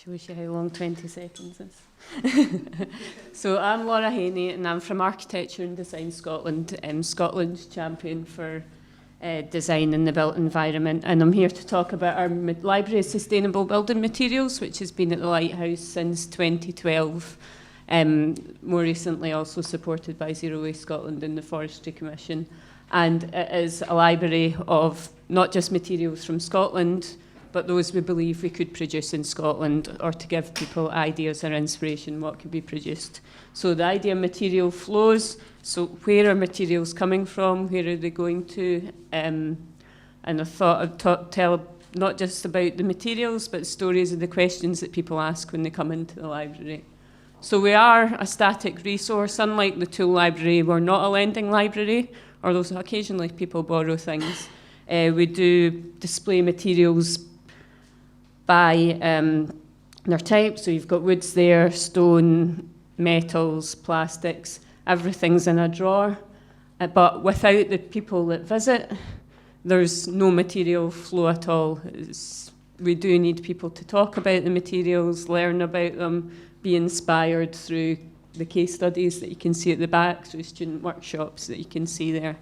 Shows you how long 20 seconds is. So I'm Laura Hainey, and I'm from Architecture and Design Scotland, Scotland's champion for design in the built environment. And I'm here to talk about our Library of Sustainable Building Materials, which has been at the Lighthouse since 2012. More recently also supported by Zero Waste Scotland and the Forestry Commission. And it is a library of not just materials from Scotland, but those we believe we could produce in Scotland, or to give people ideas or inspiration what could be produced. So the idea of material flows, so where are materials coming from, where are they going to? And I thought I'd tell not just about the materials, but stories of the questions that people ask when they come into the library. So we are a static resource. Unlike the Tool Library, we're not a lending library, although occasionally people borrow things. We do display materials by their type, so you've got woods there, stone, metals, plastics, everything's in a drawer. But without the people that visit, there's no material flow at all. We do need people to talk about the materials, learn about them, be inspired through the case studies that you can see at the back, through student workshops that you can see there.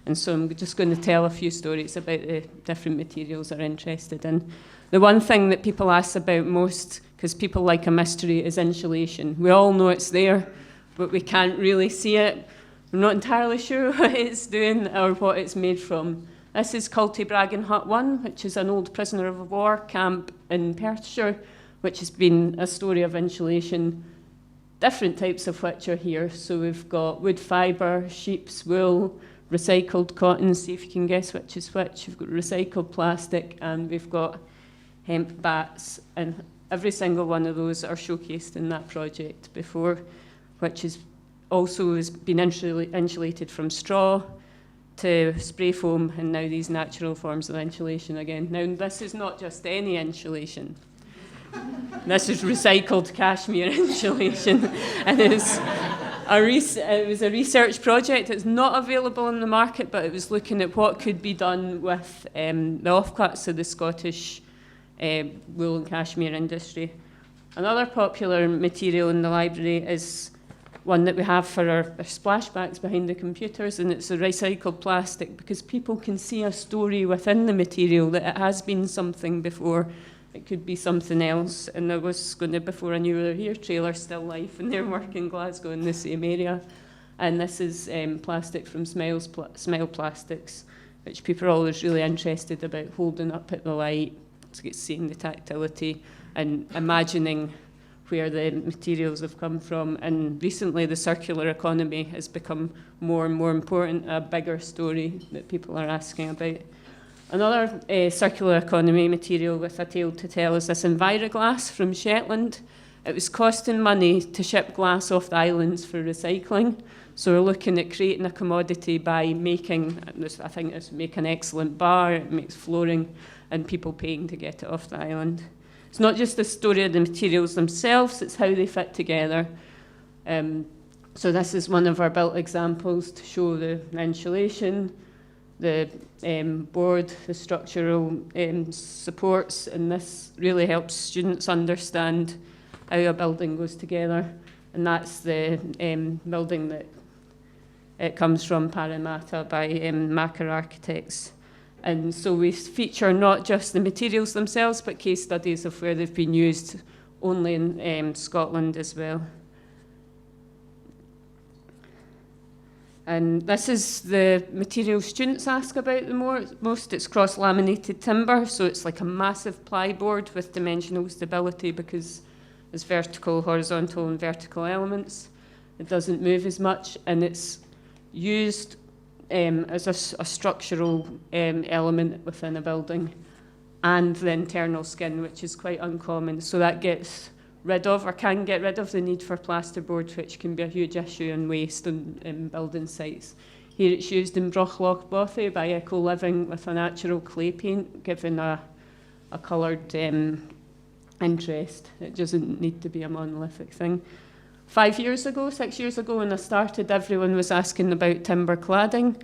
And so I'm just going to tell a few stories about the different materials they're interested in. The one thing that people ask about most, because people like a mystery, is insulation. We all know it's there, but we can't really see it. We're not entirely sure what it's doing or what it's made from. This is Culty Hut 1, which is an old prisoner of war camp in Perthshire, which has been a story of insulation, different types of which are here. So we've got wood fibre, sheep's wool, recycled cotton, see if you can guess which is which. We've got recycled plastic, and we've got hemp bats, and every single one of those are showcased in that project before, which is also has been insulated from straw to spray foam, and now these natural forms of insulation again. Now, this is not just any insulation. This is recycled cashmere insulation, and it was a research project. It's not available in the market, but it was looking at what could be done with the offcuts of the Scottish wool and cashmere industry. Another popular material in the library is one that we have for our splashbacks behind the computers, and it's a recycled plastic, because people can see a story within the material, that it has been something before. It could be something else. And I was going to, before I knew we were here, Trailer Still Life, and they're working in Glasgow in the same area. And this is plastic from Smile Plastics, which people are always really interested about, holding up at the light, seeing the tactility and imagining where the materials have come from. And recently the circular economy has become more and more important, a bigger story that people are asking about. Another circular economy material with a tale to tell is this Enviroglass from Shetland. It was costing money to ship glass off the islands for recycling. So we're looking at creating a commodity by making, I think it's make an excellent bar, it makes flooring, and people paying to get it off the island. It's not just the story of the materials themselves, it's how they fit together. So this is one of our built examples to show the insulation, the board, the structural supports, and this really helps students understand how a building goes together. And that's the building that it comes from, Parramatta, by Macker Architects. And so we feature not just the materials themselves, but case studies of where they've been used only in Scotland as well. And this is the material students ask about the most. It's cross-laminated timber, so it's like a massive plyboard with dimensional stability, because it's vertical, horizontal, and vertical elements. It doesn't move as much, and it's used as a structural element within a building, and the internal skin, which is quite uncommon. So that gets rid of, or can get rid of, the need for plasterboard, which can be a huge issue in waste in building sites. Here it's used in Brochloch Bothy by Eco Living with a natural clay paint, giving a coloured interest. It doesn't need to be a monolithic thing. 6 years ago, when I started, everyone was asking about timber cladding,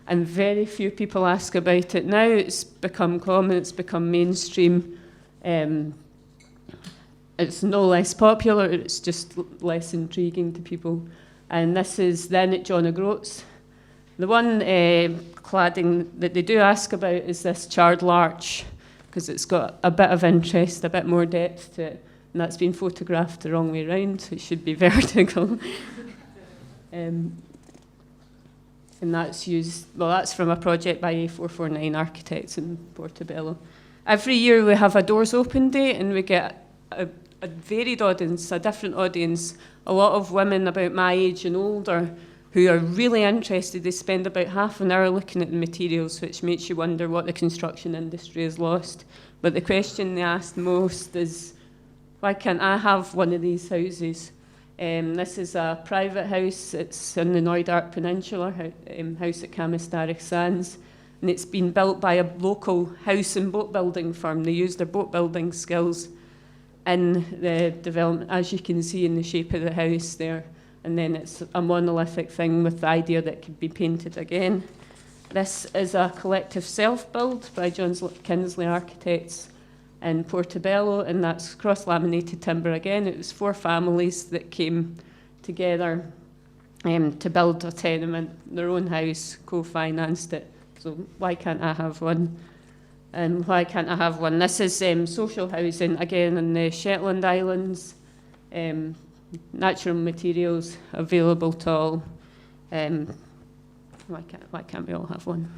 and very few people ask about it now. It's become common, it's become mainstream. it's no less popular, it's just less intriguing to people. And this is then at John O'Groats. The one cladding that they do ask about is this charred larch, because it's got a bit of interest, a bit more depth to it, and that's been photographed the wrong way around, so it should be vertical. And that's used, well, that's from a project by A449 Architects in Portobello. Every year we have a Doors Open Day, and we get a varied audience, a different audience, a lot of women about my age and older who are really interested. They spend about half an hour looking at the materials, which makes you wonder what the construction industry has lost. But the question they ask most is, why can't I have one of these houses? This is a private house. It's in the Knoydart Peninsula, house at Camistaric Sands. And it's been built by a local house and boat building firm. They use their boat building skills in the development, as you can see in the shape of the house there. And then it's a monolithic thing with the idea that it could be painted again. This is a collective self-build by John Kinsley Architects in Portobello, and that's cross-laminated timber again. It was 4 families that came together to build a tenement, their own house, co-financed it. So why can't I have one? And why can't I have one? This is social housing, again, in the Shetland Islands. Natural materials available to all. Why can't we all have one?